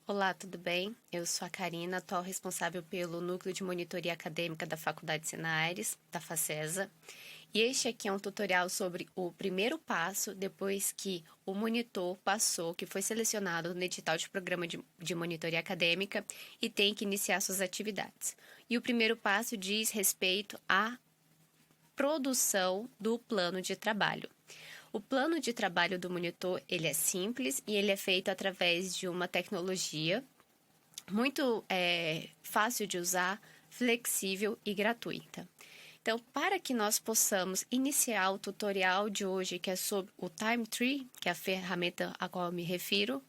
Olá, tudo bem? Eu sou a Karina, atual responsável pelo Núcleo de Monitoria Acadêmica da Faculdade Sena-Aires, da Facesa. E este aqui é um tutorial sobre o primeiro passo depois que o monitor passou, que foi selecionado no edital de programa de monitoria acadêmica e tem que iniciar suas atividades. E o primeiro passo diz respeito à produção do plano de trabalho. O plano de trabalho do monitor, ele é simples e ele é feito através de uma tecnologia muito fácil de usar, flexível e gratuita. Então, para que nós possamos iniciar o tutorial de hoje, que é sobre o Time Tree, que é a ferramenta a qual eu me refiro,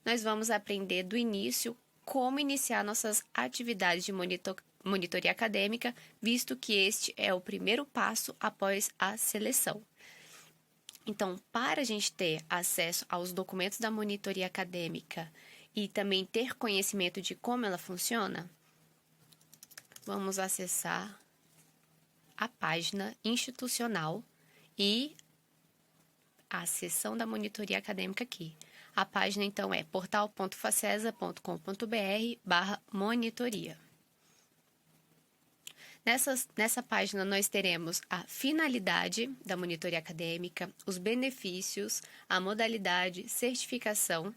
nós vamos aprender do início como iniciar nossas atividades de monitoria acadêmica, visto que este é o primeiro passo após a seleção. Então, para a gente ter acesso aos documentos da monitoria acadêmica e também ter conhecimento de como ela funciona, vamos acessar a página institucional e a seção da monitoria acadêmica aqui. A página, então, é portal.facesa.com.br/monitoria. Nessa página, nós teremos a finalidade da monitoria acadêmica, os benefícios, a modalidade, certificação,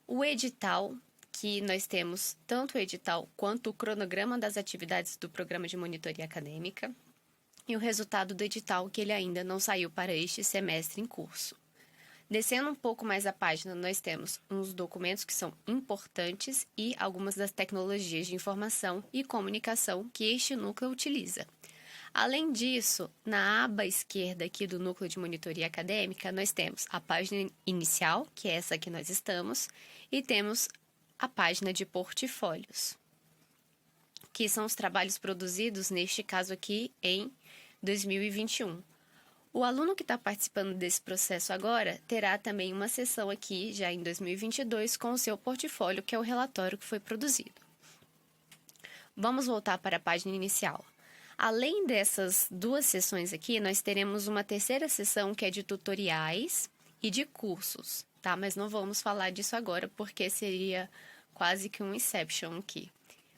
o edital, que nós temos tanto o edital quanto o cronograma das atividades do programa de monitoria acadêmica, e o resultado do edital, que ele ainda não saiu para este semestre em curso. Descendo um pouco mais a página, nós temos uns documentos que são importantes e algumas das tecnologias de informação e comunicação que este núcleo utiliza. Além disso, na aba esquerda aqui do núcleo de monitoria acadêmica, nós temos a página inicial, que é essa que nós estamos, e temos a página de portfólios, que são os trabalhos produzidos, neste caso aqui, em 2021. O aluno que está participando desse processo agora terá também uma sessão aqui, já em 2022, com o seu portfólio, que é o relatório que foi produzido. Vamos voltar para a página inicial. Além dessas duas sessões aqui, nós teremos uma terceira sessão que é de tutoriais e de cursos, tá? Mas não vamos falar disso agora, porque seria quase que um Inception aqui.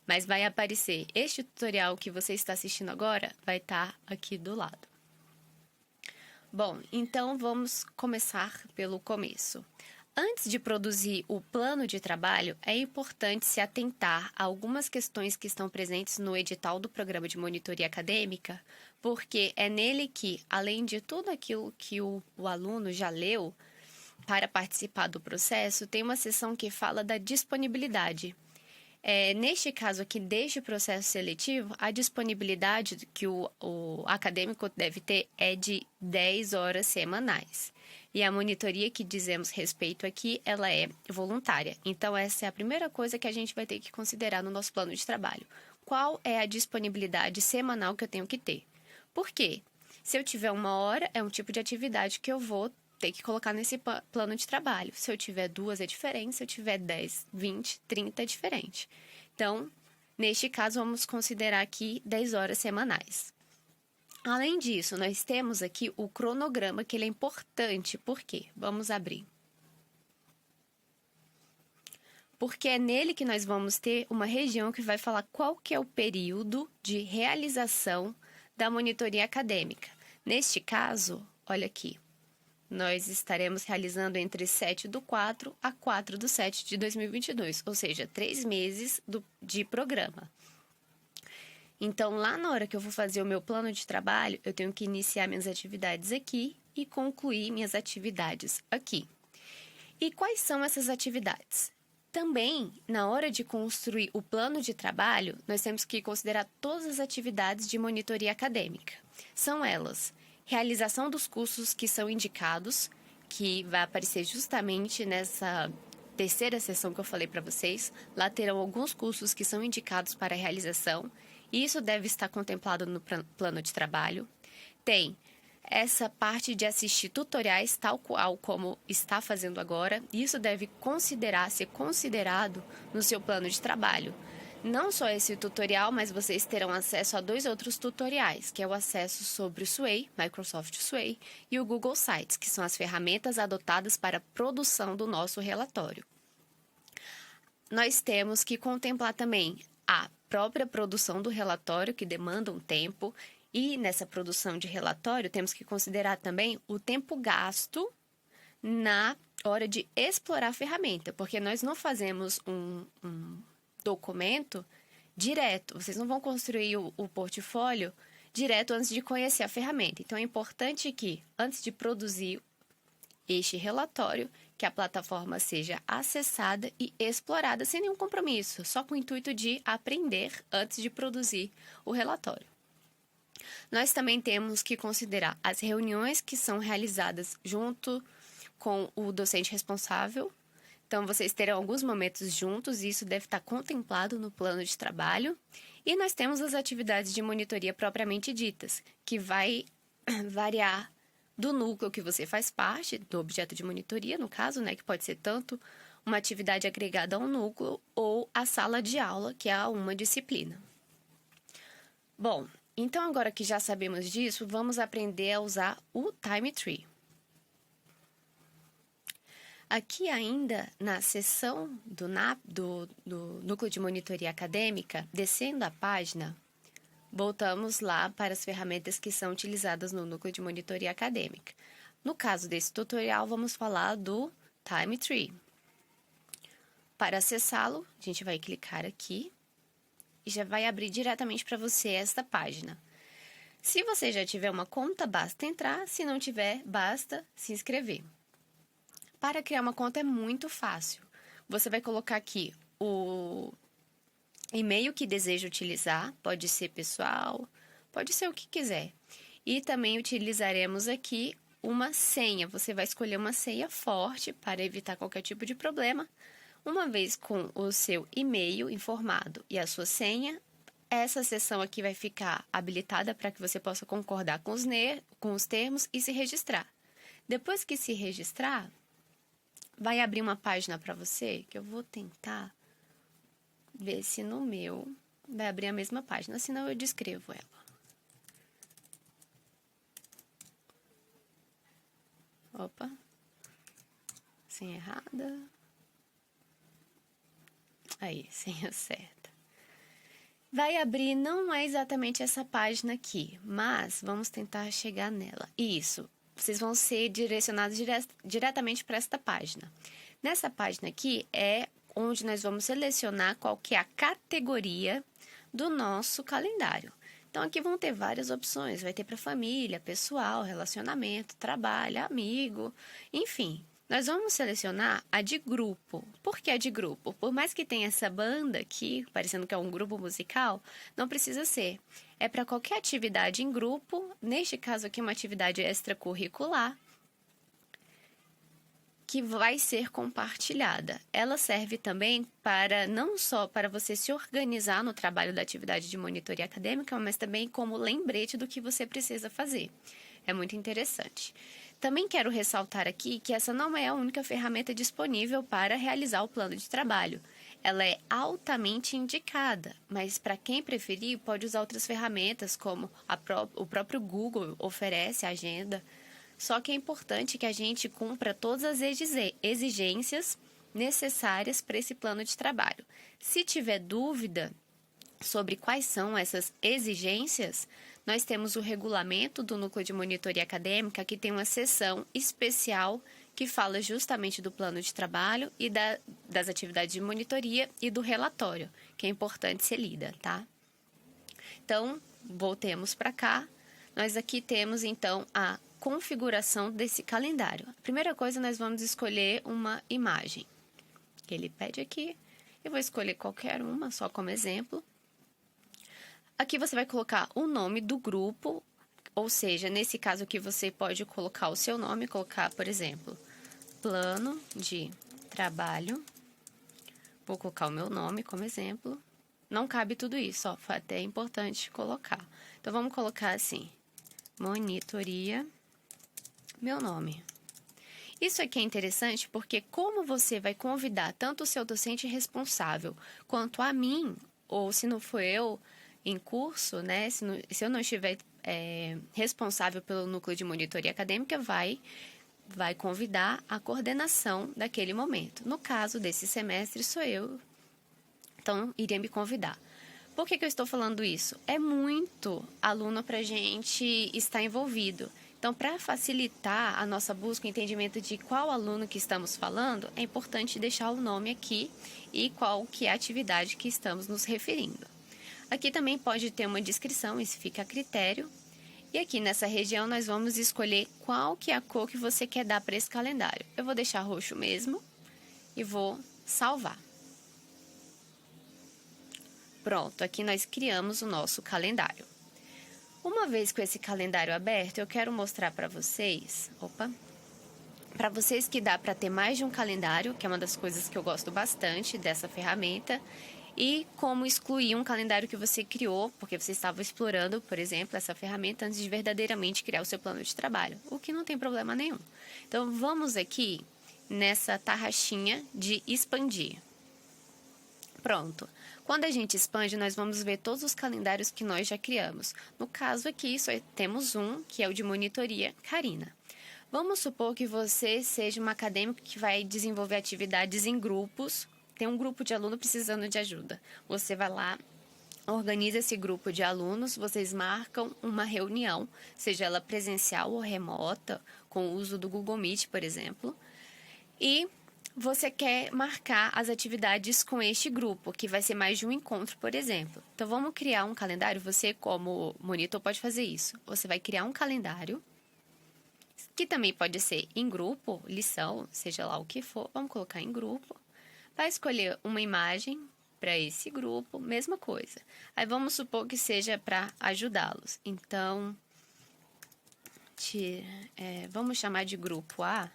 Mas vai aparecer, este tutorial que você está assistindo agora vai estar aqui do lado. Bom, então vamos começar pelo começo. Antes de produzir o plano de trabalho, é importante se atentar a algumas questões que estão presentes no edital do programa de monitoria acadêmica, porque é nele que, além de tudo aquilo que o aluno já leu para participar do processo, tem uma seção que fala da disponibilidade. Neste caso aqui, desde o processo seletivo, a disponibilidade que o acadêmico deve ter é de 10 horas semanais. E a monitoria que dizemos respeito aqui, ela é voluntária. Então, essa é a primeira coisa que a gente vai ter que considerar no nosso plano de trabalho. Qual é a disponibilidade semanal que eu tenho que ter? Por quê? Se eu tiver 1 hora, é um tipo de atividade que eu vou ter que colocar nesse plano de trabalho. Se eu tiver 2, é diferente. Se eu tiver 10, 20, 30, é diferente. Então, neste caso, vamos considerar aqui 10 horas semanais. Além disso, nós temos aqui o cronograma, que ele é importante. Por quê? Vamos abrir. Porque é nele que nós vamos ter uma região que vai falar qual que é o período de realização da monitoria acadêmica. Neste caso, olha aqui, nós estaremos realizando entre 7/4 a 4/7 de 2022, ou seja, 3 meses de programa. Então, lá na hora que eu vou fazer o meu plano de trabalho, eu tenho que iniciar minhas atividades aqui e concluir minhas atividades aqui. E quais são essas atividades? Também, na hora de construir o plano de trabalho, nós temos que considerar todas as atividades de monitoria acadêmica. São elas: realização dos cursos que são indicados, que vai aparecer justamente nessa terceira sessão que eu falei para vocês. Lá terão alguns cursos que são indicados para a realização, e isso deve estar contemplado no plano de trabalho. Tem essa parte de assistir tutoriais, tal qual como está fazendo agora. Isso deve ser considerado no seu plano de trabalho. Não só esse tutorial, mas vocês terão acesso a 2 outros tutoriais, que é o acesso sobre o Sway, Microsoft Sway, e o Google Sites, que são as ferramentas adotadas para a produção do nosso relatório. nós temos que contemplar também a própria produção do relatório, que demanda um tempo, e nessa produção de relatório temos que considerar também o tempo gasto na hora de explorar a ferramenta, porque nós não fazemos um documento direto, vocês não vão construir o portfólio direto antes de conhecer a ferramenta. Então, é importante que, antes de produzir este relatório, que a plataforma seja acessada e explorada sem nenhum compromisso, só com o intuito de aprender antes de produzir o relatório. Nós também temos que considerar as reuniões que são realizadas junto com o docente responsável. Então, vocês terão alguns momentos juntos e isso deve estar contemplado no plano de trabalho. E nós temos as atividades de monitoria propriamente ditas, que vai variar do núcleo que você faz parte, do objeto de monitoria, no caso, né, que pode ser tanto uma atividade agregada a um núcleo ou a sala de aula, que é uma disciplina. Bom, então agora que já sabemos disso, vamos aprender a usar o Time Tree. Aqui ainda na seção do Núcleo de Monitoria Acadêmica, descendo a página, voltamos lá para as ferramentas que são utilizadas no Núcleo de Monitoria Acadêmica. No caso desse tutorial, vamos falar do Time Tree. Para acessá-lo, a gente vai clicar aqui e já vai abrir diretamente para você esta página. Se você já tiver uma conta, basta entrar, se não tiver, basta se inscrever. Para criar uma conta é muito fácil. Você vai colocar aqui o e-mail que deseja utilizar, pode ser pessoal, pode ser o que quiser. E também utilizaremos aqui uma senha. Você vai escolher uma senha forte para evitar qualquer tipo de problema. Uma vez com o seu e-mail informado e a sua senha, essa sessão aqui vai ficar habilitada para que você possa concordar com os termos e se registrar. Depois que se registrar, vai abrir uma página para você, que eu vou tentar ver se no meu vai abrir a mesma página, senão eu descrevo ela. Opa, senha errada. Aí, senha certa. Vai abrir, não é exatamente essa página aqui, mas vamos tentar chegar nela. Isso, vocês vão ser direcionados diretamente para esta página. Nessa página aqui é onde nós vamos selecionar qual que é a categoria do nosso calendário. Então, aqui vão ter várias opções. Vai ter para família, pessoal, relacionamento, trabalho, amigo, enfim. Nós vamos selecionar a de grupo. Por que a de grupo? Por mais que tenha essa banda aqui, parecendo que é um grupo musical, não precisa ser. É para qualquer atividade em grupo, neste caso aqui uma atividade extracurricular, que vai ser compartilhada. Ela serve também para não só para você se organizar no trabalho da atividade de monitoria acadêmica, mas também como lembrete do que você precisa fazer. É muito interessante. Também quero ressaltar aqui que essa não é a única ferramenta disponível para realizar o plano de trabalho. Ela é altamente indicada, mas para quem preferir, pode usar outras ferramentas, como o próprio Google oferece a agenda. Só que é importante que a gente cumpra todas as exigências necessárias para esse plano de trabalho. Se tiver dúvida sobre quais são essas exigências, nós temos o regulamento do Núcleo de Monitoria Acadêmica, que tem uma seção especial que fala justamente do plano de trabalho e das atividades de monitoria e do relatório, que é importante ser lida, tá? Então, voltemos para cá. Nós aqui temos, então, a configuração desse calendário. A primeira coisa, nós vamos escolher uma imagem. Que ele pede aqui. Eu vou escolher qualquer uma, só como exemplo. Aqui você vai colocar o nome do grupo, ou seja, nesse caso aqui você pode colocar o seu nome, colocar, por exemplo, plano de trabalho. Vou colocar o meu nome como exemplo. Não cabe tudo isso, ó, foi até importante colocar. Então, vamos colocar assim, monitoria, meu nome. Isso aqui é interessante porque como você vai convidar tanto o seu docente responsável quanto a mim, ou se não for eu em curso, né, se eu não estiver responsável pelo núcleo de monitoria acadêmica, vai convidar a coordenação daquele momento. No caso desse semestre, sou eu Então, iria me convidar. Por que eu estou falando isso? É muito aluno para a gente estar envolvido. Então, para facilitar a nossa busca e entendimento de qual aluno que estamos falando, é importante deixar o nome aqui e qual que é a atividade que estamos nos referindo. Aqui também pode ter uma descrição, isso fica a critério. E aqui nessa região nós vamos escolher qual que é a cor que você quer dar para esse calendário. Eu vou deixar roxo mesmo e vou salvar. Pronto, aqui nós criamos o nosso calendário. Uma vez com esse calendário aberto, eu quero mostrar para vocês, para vocês que dá para ter mais de um calendário, que é uma das coisas que eu gosto bastante dessa ferramenta, e como excluir um calendário que você criou, porque você estava explorando, por exemplo, essa ferramenta antes de verdadeiramente criar o seu plano de trabalho, o que não tem problema nenhum. Então, vamos aqui nessa tarraxinha de expandir. Pronto. Quando a gente expande, nós vamos ver todos os calendários que nós já criamos. No caso aqui, só temos um, que é o de monitoria Karina. Vamos supor que você seja uma acadêmica que vai desenvolver atividades em grupos. Tem um grupo de aluno precisando de ajuda. Você vai lá, organiza esse grupo de alunos, vocês marcam uma reunião, seja ela presencial ou remota, com o uso do Google Meet, por exemplo, e você quer marcar as atividades com este grupo, que vai ser mais de um encontro, por exemplo. Então, vamos criar um calendário. Você, como monitor, pode fazer isso. Você vai criar um calendário, que também pode ser em grupo, lição, seja lá o que for. Vamos colocar em grupo. Vai escolher uma imagem para esse grupo, mesma coisa. Aí, vamos supor que seja para ajudá-los. Então, vamos chamar de grupo A.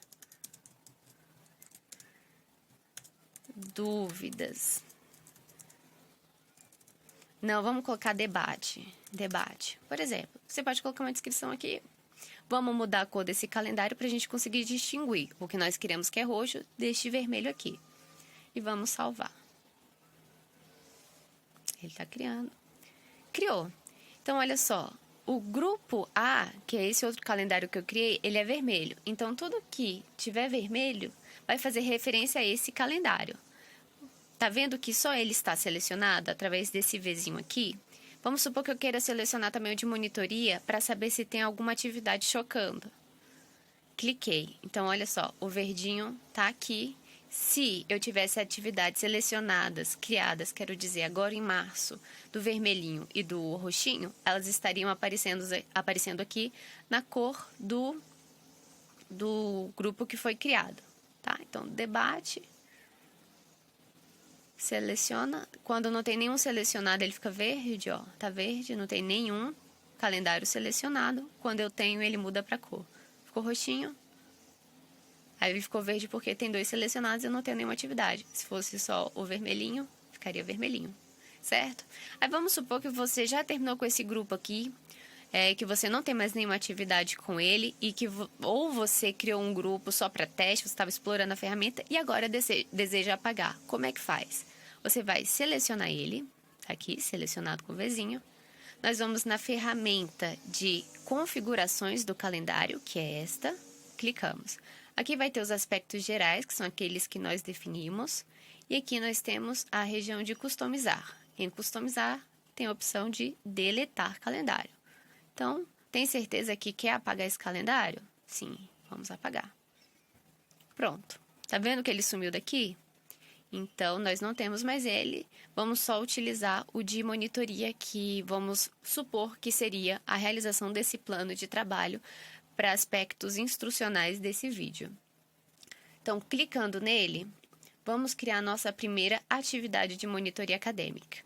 Dúvidas. Não, vamos colocar debate. Debate. Por exemplo, você pode colocar uma descrição aqui. Vamos mudar a cor desse calendário para a gente conseguir distinguir o que nós queremos que é roxo deste vermelho aqui. E vamos salvar. Ele está criando. Criou. Então, olha só. O grupo A, que é esse outro calendário que eu criei, ele é vermelho. Então, tudo que tiver vermelho vai fazer referência a esse calendário. Tá vendo que só ele está selecionado através desse Vzinho aqui? Vamos supor que eu queira selecionar também o de monitoria para saber se tem alguma atividade chocando. Cliquei. Então, olha só, o verdinho tá aqui. Se eu tivesse atividades selecionadas, criadas, quero dizer, agora em março, do vermelhinho e do roxinho, elas estariam aparecendo aqui na cor do grupo que foi criado, tá? Então, debate, seleciona. Quando não tem nenhum selecionado, ele fica verde, ó, tá verde, não tem nenhum calendário selecionado. Quando eu tenho, ele muda para cor. Ficou roxinho. Aí ele ficou verde porque tem 2 selecionados e eu não tenho nenhuma atividade. Se fosse só o vermelhinho, ficaria vermelhinho, certo? Aí vamos supor que você já terminou com esse grupo aqui, que você não tem mais nenhuma atividade com ele e que ou você criou um grupo só para teste, você estava explorando a ferramenta e agora deseja apagar. Como é que faz? Você vai selecionar ele, tá aqui, selecionado com o Vzinho. Nós vamos na ferramenta de configurações do calendário, que é esta, clicamos. Aqui vai ter os aspectos gerais, que são aqueles que nós definimos. E aqui nós temos a região de customizar. Em customizar, tem a opção de deletar calendário. Então, tem certeza que quer apagar esse calendário? Sim, vamos apagar. Pronto. Tá vendo que ele sumiu daqui? Então, nós não temos mais ele. Vamos só utilizar o de monitoria, que vamos supor que seria a realização desse plano de trabalho para aspectos instrucionais desse vídeo. Então, clicando nele, vamos criar a nossa primeira atividade de monitoria acadêmica.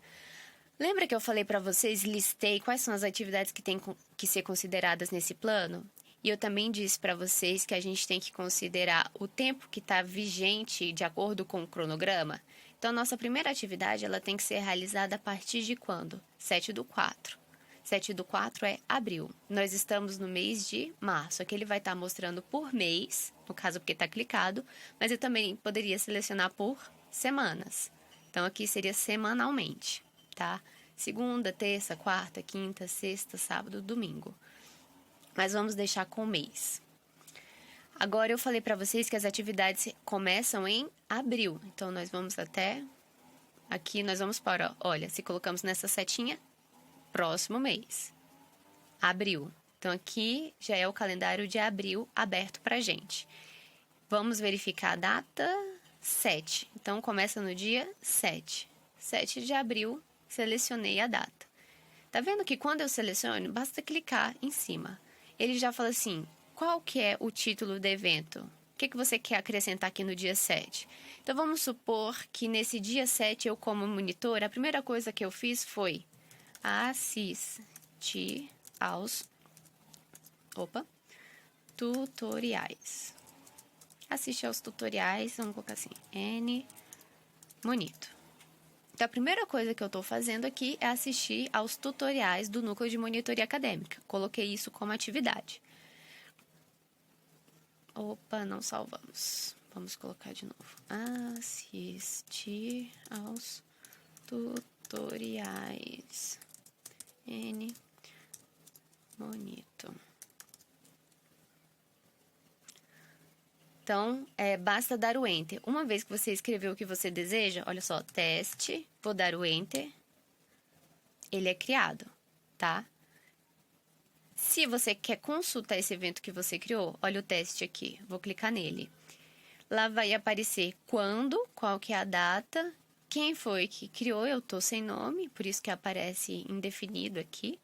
Lembra que eu falei para vocês, listei quais são as atividades que têm que ser consideradas nesse plano? E eu também disse para vocês que a gente tem que considerar o tempo que está vigente de acordo com o cronograma. Então, a nossa primeira atividade ela tem que ser realizada a partir de quando? 7/4. 7/4 é abril. Nós estamos no mês de março. Aqui ele vai estar mostrando por mês, no caso porque está clicado, mas eu também poderia selecionar por semanas. Então, aqui seria semanalmente, tá? Segunda, terça, quarta, quinta, sexta, sábado, domingo. Mas vamos deixar com mês. Agora, eu falei para vocês que as atividades começam em abril. Então, nós vamos até Aqui nós vamos para, olha, se colocamos nessa setinha, próximo mês. Abril. Então, aqui já é o calendário de abril aberto pra gente. Vamos verificar a data 7. Então, começa no dia 7. 7 de abril, selecionei a data. Tá vendo que quando eu seleciono, basta clicar em cima. Ele já fala assim, qual que é o título do evento? O que você quer acrescentar aqui no dia 7? Então, vamos supor que nesse dia 7, eu como monitor, a primeira coisa que eu fiz foi assistir aos tutoriais. Assistir aos tutoriais, vamos colocar assim, N Monito. Então, a primeira coisa que eu estou fazendo aqui é assistir aos tutoriais do Núcleo de Monitoria Acadêmica. Coloquei isso como atividade. Não salvamos. Vamos colocar de novo. Assistir aos tutoriais. N Monito. Então, basta dar o Enter. Uma vez que você escreveu o que você deseja, olha só, teste, vou dar o Enter, ele é criado, tá? Se você quer consultar esse evento que você criou, olha o teste aqui, vou clicar nele. Lá vai aparecer quando, qual que é a data, quem foi que criou, eu tô sem nome, por isso que aparece indefinido aqui.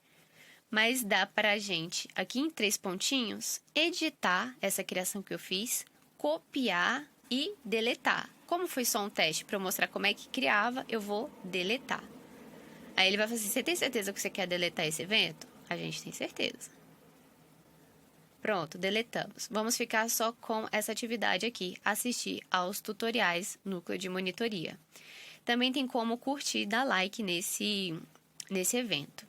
Mas dá pra gente, aqui em 3 pontinhos, editar essa criação que eu fiz, copiar e deletar. Como foi só um teste para eu mostrar como é que criava, eu vou deletar. Aí ele vai falar assim, você tem certeza que você quer deletar esse evento? A gente tem certeza. Pronto, deletamos. Vamos ficar só com essa atividade aqui, assistir aos tutoriais Núcleo de Monitoria. Também tem como curtir e dar like nesse evento.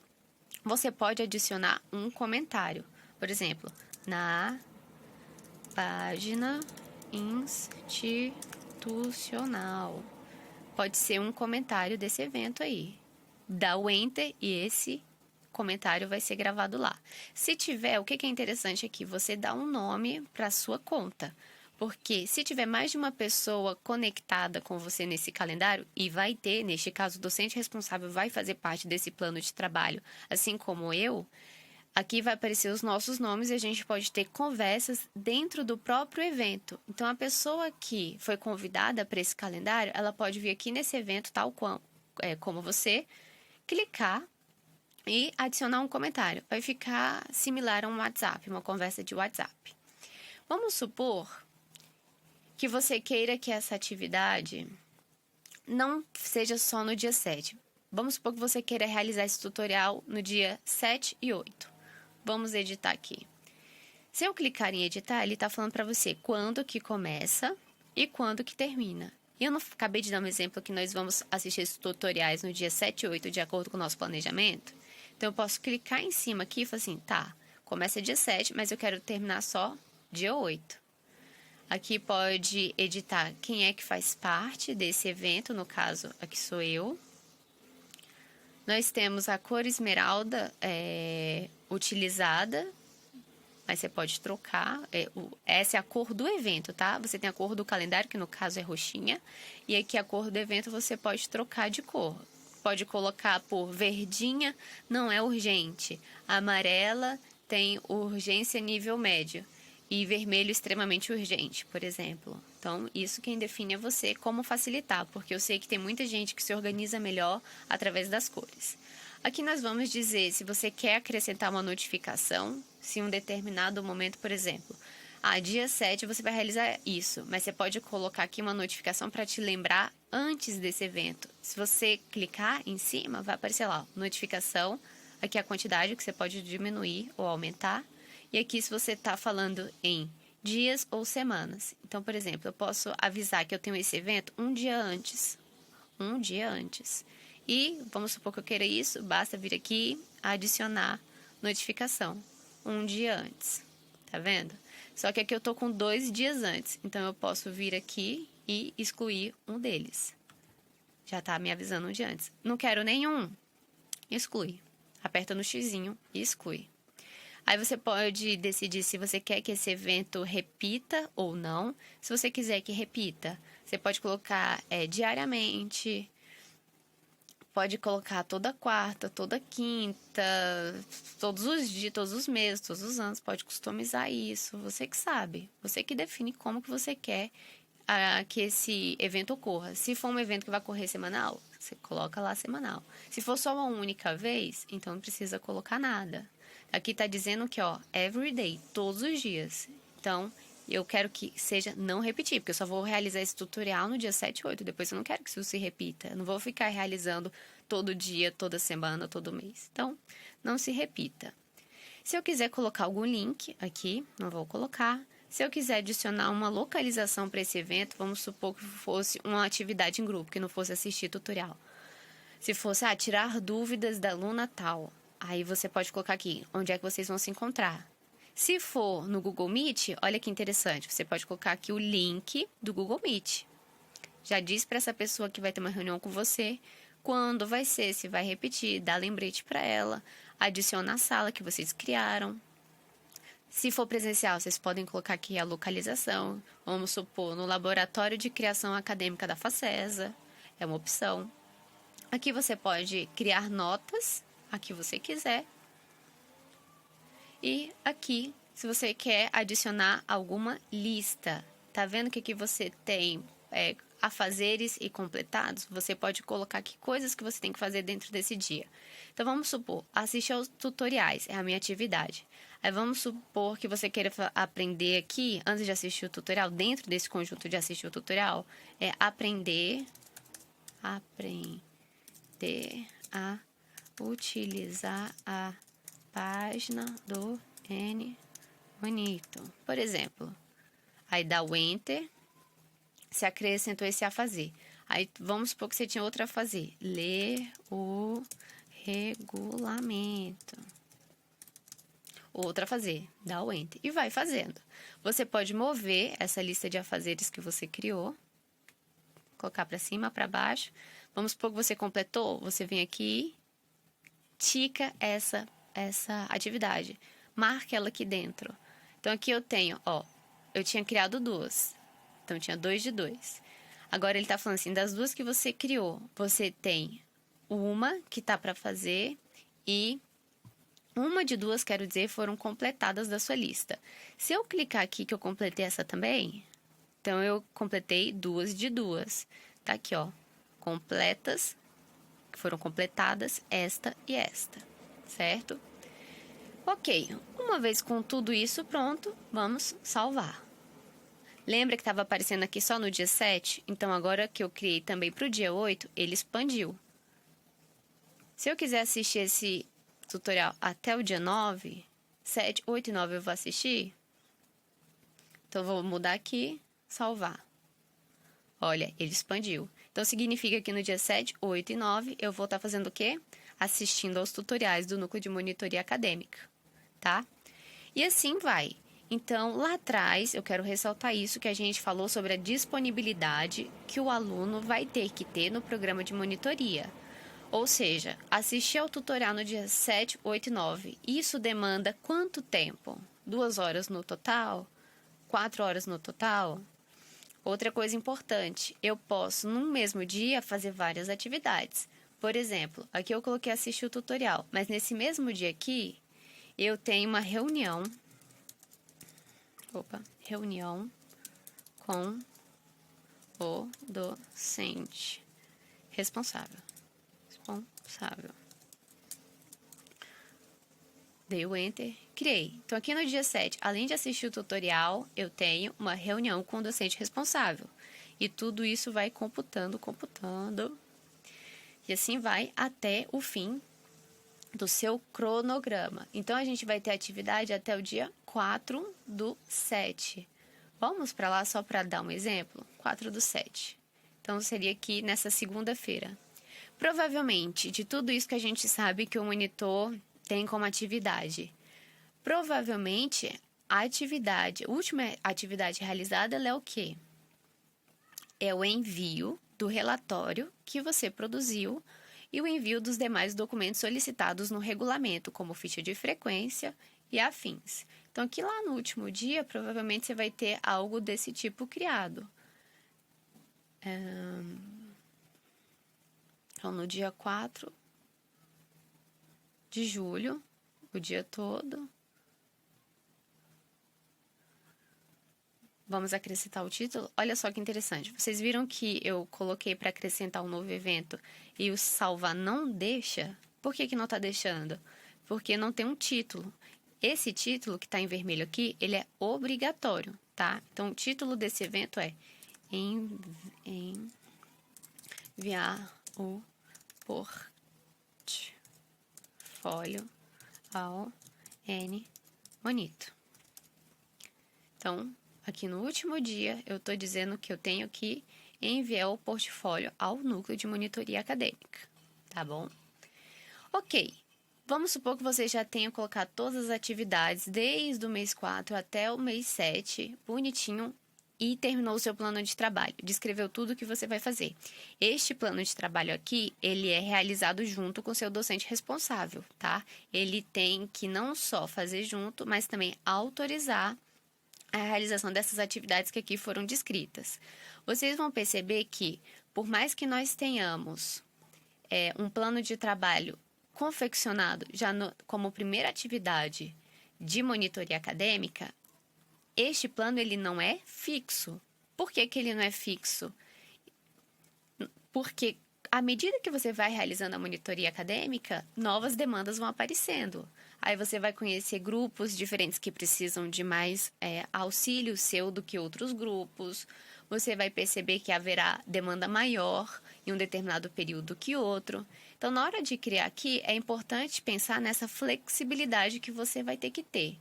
Você pode adicionar um comentário. Por exemplo, na página institucional. Pode ser um comentário desse evento aí. Dá o Enter e esse comentário vai ser gravado lá. Se tiver, o que é interessante aqui? Você dá um nome para a sua conta. Porque se tiver mais de uma pessoa conectada com você nesse calendário, e vai ter, neste caso, o docente responsável vai fazer parte desse plano de trabalho, assim como eu, aqui vai aparecer os nossos nomes e a gente pode ter conversas dentro do próprio evento. Então, a pessoa que foi convidada para esse calendário, ela pode vir aqui nesse evento, tal como você, clicar e adicionar um comentário. Vai ficar similar a um WhatsApp, uma conversa de WhatsApp. Vamos supor que você queira que essa atividade não seja só no dia 7. Vamos supor que você queira realizar esse tutorial no dia 7 e 8. Vamos editar aqui. Se eu clicar em editar, ele está falando para você quando que começa e quando que termina. E eu não acabei de dar um exemplo que nós vamos assistir esses tutoriais no dia 7 e 8 de acordo com o nosso planejamento. Então, eu posso clicar em cima aqui e falar assim, tá, começa dia 7, mas eu quero terminar só dia 8. Aqui pode editar quem é que faz parte desse evento, no caso, aqui sou eu. Nós temos a cor esmeralda utilizada, mas você pode trocar. Essa é a cor do evento, tá? Você tem a cor do calendário, que no caso é roxinha, e aqui a cor do evento você pode trocar de cor. Pode colocar por verdinha, não é urgente. Amarela tem urgência nível médio. E vermelho extremamente urgente, por exemplo. Então, isso quem define é você, como facilitar, porque eu sei que tem muita gente que se organiza melhor através das cores. Aqui nós vamos dizer se você quer acrescentar uma notificação, se em um determinado momento, por exemplo, dia 7 você vai realizar isso, mas você pode colocar aqui uma notificação para te lembrar antes desse evento. Se você clicar em cima, vai aparecer lá, notificação, aqui a quantidade que você pode diminuir ou aumentar. E aqui se você está falando em dias ou semanas. Então, por exemplo, eu posso avisar que eu tenho esse evento um dia antes. E vamos supor que eu queira isso, basta vir aqui adicionar notificação um dia antes. Tá vendo? Só que aqui eu estou com 2 dias antes. Então, eu posso vir aqui e excluir um deles. Já está me avisando um dia antes. Não quero nenhum. Exclui. Aperta no xizinho e exclui. Aí você pode decidir se você quer que esse evento repita ou não. Se você quiser que repita, você pode colocar diariamente, pode colocar toda quarta, toda quinta, todos os dias, todos os meses, todos os anos, pode customizar isso. Você que sabe, você que define como que você quer que esse evento ocorra. Se for um evento que vai ocorrer semanal, você coloca lá semanal. Se for só uma única vez, então não precisa colocar nada. Aqui tá dizendo que, ó, every day, todos os dias. Então, eu quero que seja não repetir, porque eu só vou realizar esse tutorial no dia 7 e 8. Depois eu não quero que isso se repita. Eu não vou ficar realizando todo dia, toda semana, todo mês. Então, não se repita. Se eu quiser colocar algum link aqui, não vou colocar. Se eu quiser adicionar uma localização para esse evento, vamos supor que fosse uma atividade em grupo, que não fosse assistir tutorial. Se fosse, tirar dúvidas da aluna tal, aí você pode colocar aqui, onde é que vocês vão se encontrar. Se for no Google Meet, olha que interessante, você pode colocar aqui o link do Google Meet. Já diz para essa pessoa que vai ter uma reunião com você, quando vai ser, se vai repetir, dá lembrete para ela, adiciona a sala que vocês criaram. Se for presencial, vocês podem colocar aqui a localização. Vamos supor, no Laboratório de Criação Acadêmica da Facesa, é uma opção. Aqui você pode criar notas, a que você quiser. E aqui, se você quer adicionar alguma lista, tá vendo que aqui você tem afazeres e completados? Você pode colocar aqui coisas que você tem que fazer dentro desse dia. Então, vamos supor, assistir aos tutoriais, é a minha atividade. Aí, vamos supor que você queira aprender aqui, antes de assistir o tutorial, dentro desse conjunto de assistir o tutorial, é aprender a utilizar a página do N-Monitor. Por exemplo, aí dá o Enter, se acrescentou esse a fazer. Aí vamos supor que você tinha outra a fazer. Ler o regulamento. Outra a fazer, dá o Enter e vai fazendo. Você pode mover essa lista de afazeres que você criou, colocar para cima, para baixo. Vamos supor que você completou, você vem aqui, tica essa atividade, marca ela aqui dentro. Então, aqui eu tenho, eu tinha criado 2, então tinha 2 de 2. Agora, ele tá falando assim, das 2 que você criou, você tem uma que tá para fazer e uma de 2, quero dizer, foram completadas da sua lista. Se eu clicar aqui que eu completei essa também, então eu completei 2 de 2. Tá aqui, completas, que foram completadas esta e esta, certo? Ok, uma vez com tudo isso pronto, vamos salvar. Lembra que estava aparecendo aqui só no dia 7? Então, agora que eu criei também para o dia 8, ele expandiu. Se eu quiser assistir esse tutorial até o dia 9, 7, 8 e 9 eu vou assistir. Então, vou mudar aqui, salvar. Olha, ele expandiu. Então, significa que no dia 7, 8 e 9 eu vou estar fazendo o quê? Assistindo aos tutoriais do Núcleo de Monitoria Acadêmica, tá? E assim vai. Então, lá atrás, eu quero ressaltar isso que a gente falou sobre a disponibilidade que o aluno vai ter que ter no programa de monitoria. Ou seja, assistir ao tutorial no dia 7, 8 e 9. Isso demanda quanto tempo? 2 horas no total? 4 horas no total? Outra coisa importante, eu posso, no mesmo dia, fazer várias atividades. Por exemplo, aqui eu coloquei assistir o tutorial, mas nesse mesmo dia aqui, eu tenho uma reunião com o docente responsável. Dei o Enter, criei. Então, aqui no dia 7, além de assistir o tutorial, eu tenho uma reunião com o docente responsável. E tudo isso vai computando. E assim vai até o fim do seu cronograma. Então, a gente vai ter atividade até o dia 4 do 7. Vamos para lá só para dar um exemplo? 4 do 7. Então, seria aqui nessa segunda-feira. Provavelmente, de tudo isso que a gente sabe que o monitor tem como atividade, provavelmente a última atividade realizada é o quê? É o envio do relatório que você produziu e o envio dos demais documentos solicitados no regulamento, como ficha de frequência e afins. Então, aqui lá no último dia, provavelmente você vai ter algo desse tipo criado. Então, no dia 4 de julho, o dia todo. Vamos acrescentar o título? Olha só que interessante. Vocês viram que eu coloquei para acrescentar um novo evento e o salvar não deixa? Por que não está deixando? Porque não tem um título. Esse título que está em vermelho aqui, ele é obrigatório, tá? Então, o título desse evento é enviar o portfólio ao N-Monito. Então, aqui no último dia, eu estou dizendo que eu tenho que enviar o portfólio ao núcleo de monitoria acadêmica, tá bom? Ok, vamos supor que você já tenha colocado todas as atividades desde o mês 4 até o mês 7, bonitinho, e terminou o seu plano de trabalho, descreveu tudo o que você vai fazer. Este plano de trabalho aqui, ele é realizado junto com o seu docente responsável, tá? Ele tem que não só fazer junto, mas também autorizar a realização dessas atividades que aqui foram descritas. Vocês vão perceber que, por mais que nós tenhamos um plano de trabalho confeccionado já como primeira atividade de monitoria acadêmica, este plano ele não é fixo. Por que ele não é fixo? Porque à medida que você vai realizando a monitoria acadêmica, novas demandas vão aparecendo. Aí você vai conhecer grupos diferentes que precisam de mais auxílio seu do que outros grupos. Você vai perceber que haverá demanda maior em um determinado período que outro. Então, na hora de criar aqui, é importante pensar nessa flexibilidade que você vai ter que ter.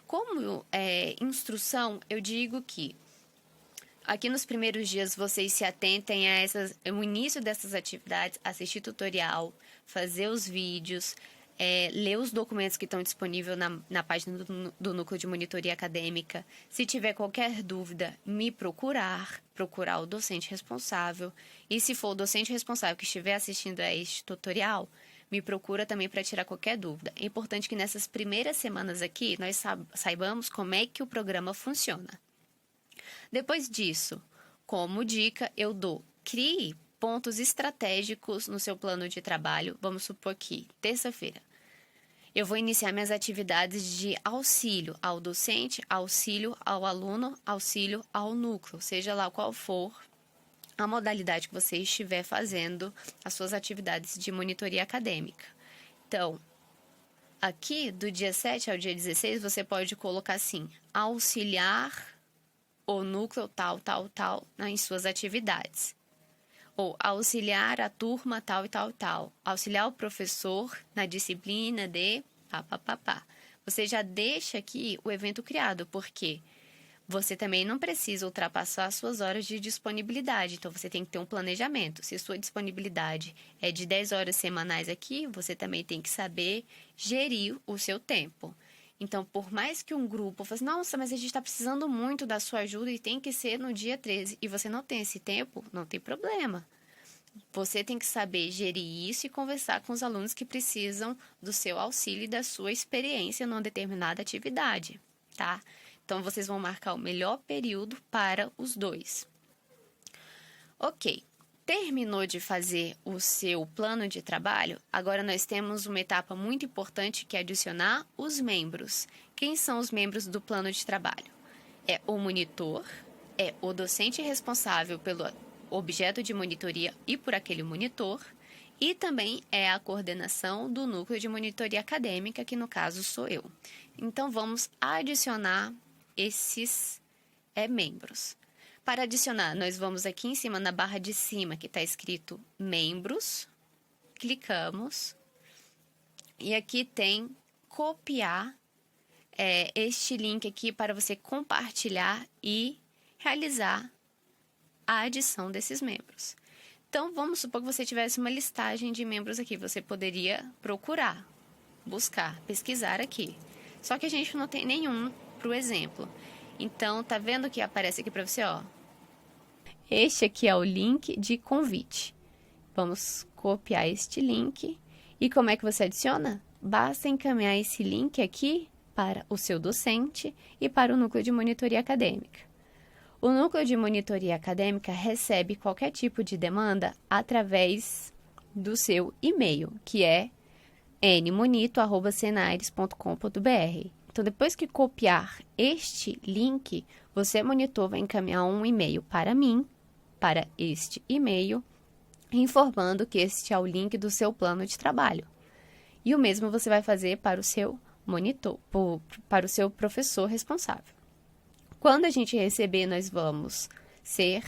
Como instrução, eu digo que aqui nos primeiros dias vocês se atentem a o início dessas atividades, assistir tutorial, fazer os vídeos, ler os documentos que estão disponíveis na página do Núcleo de Monitoria Acadêmica. Se tiver qualquer dúvida, me procurar o docente responsável. E se for o docente responsável que estiver assistindo a este tutorial, me procura também para tirar qualquer dúvida. É importante que nessas primeiras semanas aqui, nós saibamos como é que o programa funciona. Depois disso, como dica, eu dou: crie pontos estratégicos no seu plano de trabalho. Vamos supor que, terça-feira, eu vou iniciar minhas atividades de auxílio ao docente, auxílio ao aluno, auxílio ao núcleo, seja lá qual for a modalidade que você estiver fazendo as suas atividades de monitoria acadêmica. Então, aqui do dia 7 ao dia 16, você pode colocar assim: auxiliar o núcleo tal, em suas atividades. Ou auxiliar a turma tal e tal. Auxiliar o professor na disciplina de pá. Você já deixa aqui o evento criado, porque você também não precisa ultrapassar as suas horas de disponibilidade. Então, você tem que ter um planejamento. Se sua disponibilidade é de 10 horas semanais aqui, você também tem que saber gerir o seu tempo. Então, por mais que um grupo fale, nossa, mas a gente está precisando muito da sua ajuda e tem que ser no dia 13, e você não tem esse tempo, não tem problema. Você tem que saber gerir isso e conversar com os alunos que precisam do seu auxílio e da sua experiência numa determinada atividade, tá? Então, vocês vão marcar o melhor período para os dois. Ok. Terminou de fazer o seu plano de trabalho, agora nós temos uma etapa muito importante que é adicionar os membros. Quem são os membros do plano de trabalho? É o monitor, é o docente responsável pelo objeto de monitoria e por aquele monitor, e também é a coordenação do núcleo de monitoria acadêmica, que no caso sou eu. Então, vamos adicionar esses membros. Para adicionar, nós vamos aqui em cima, na barra de cima, que está escrito membros, clicamos, e aqui tem copiar este link aqui para você compartilhar e realizar a adição desses membros. Então, vamos supor que você tivesse uma listagem de membros aqui, você poderia procurar, buscar, pesquisar aqui. Só que a gente não tem nenhum para o exemplo. Então, tá vendo que aparece aqui para você, ó? Este aqui é o link de convite. Vamos copiar este link. E como é que você adiciona? Basta encaminhar esse link aqui para o seu docente e para o núcleo de monitoria acadêmica. O núcleo de monitoria acadêmica recebe qualquer tipo de demanda através do seu e-mail, que é nmonito@senaires.com.br. Então, depois que copiar este link, você, monitor, vai encaminhar um e-mail para mim, para este e-mail, informando que este é o link do seu plano de trabalho. E o mesmo você vai fazer para o seu monitor, para o seu professor responsável. Quando a gente receber, nós vamos ser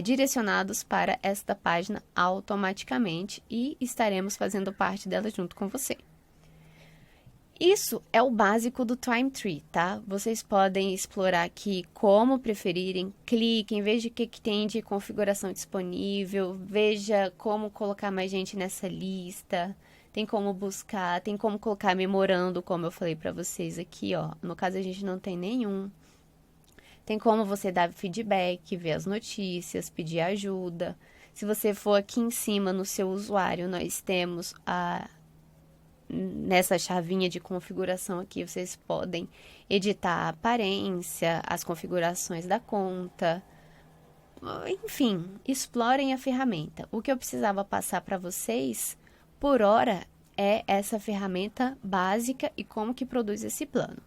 direcionados para esta página automaticamente e estaremos fazendo parte dela junto com você. Isso é o básico do Time Tree, tá? Vocês podem explorar aqui como preferirem, cliquem, veja o que tem de configuração disponível, veja como colocar mais gente nessa lista, tem como buscar, tem como colocar memorando, como eu falei para vocês aqui, ó. No caso, a gente não tem nenhum. Tem como você dar feedback, ver as notícias, pedir ajuda. Se você for aqui em cima no seu usuário, nós temos nessa chavinha de configuração aqui, vocês podem editar a aparência, as configurações da conta. Enfim, explorem a ferramenta. O que eu precisava passar para vocês, por hora, é essa ferramenta básica e como que produz esse plano.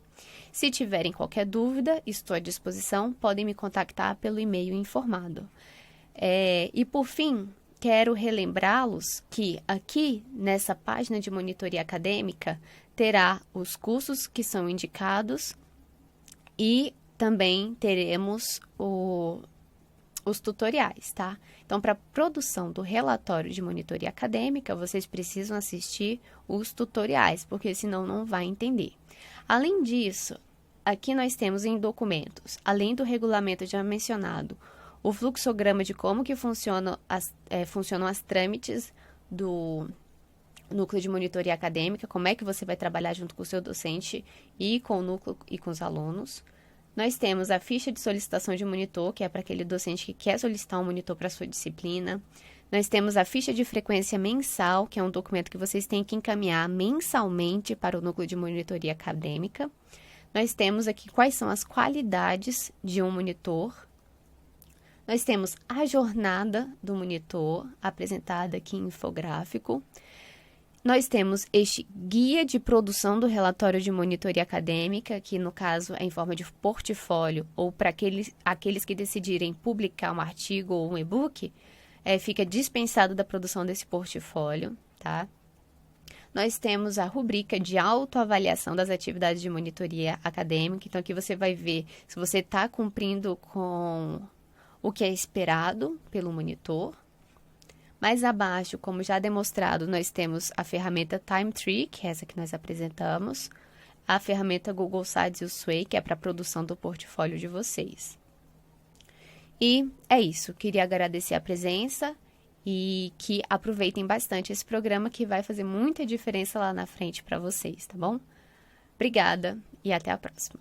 Se tiverem qualquer dúvida, estou à disposição, podem me contactar pelo e-mail informado. E por fim, quero relembrá-los que aqui nessa página de monitoria acadêmica terá os cursos que são indicados e também teremos os tutoriais, tá? Então, para a produção do relatório de monitoria acadêmica, vocês precisam assistir os tutoriais, porque senão não vai entender. Além disso, aqui nós temos em documentos, além do regulamento já mencionado, o fluxograma de como que funcionam as trâmites do núcleo de monitoria acadêmica, como é que você vai trabalhar junto com o seu docente e com o núcleo e com os alunos. Nós temos a ficha de solicitação de monitor, que é para aquele docente que quer solicitar um monitor para a sua disciplina. Nós temos a ficha de frequência mensal, que é um documento que vocês têm que encaminhar mensalmente para o núcleo de monitoria acadêmica. Nós temos aqui quais são as qualidades de um monitor. Nós temos a jornada do monitor, apresentada aqui em infográfico. Nós temos este guia de produção do relatório de monitoria acadêmica, que no caso é em forma de portfólio, ou para aqueles que decidirem publicar um artigo ou um e-book, fica dispensado da produção desse portfólio, tá? Nós temos a rubrica de autoavaliação das atividades de monitoria acadêmica, então aqui você vai ver se você está cumprindo com o que é esperado pelo monitor. Mais abaixo, como já demonstrado, nós temos a ferramenta Time Tree, que é essa que nós apresentamos, a ferramenta Google Sites e o Sway, que é para a produção do portfólio de vocês. E é isso, queria agradecer a presença e que aproveitem bastante esse programa que vai fazer muita diferença lá na frente para vocês, tá bom? Obrigada e até a próxima.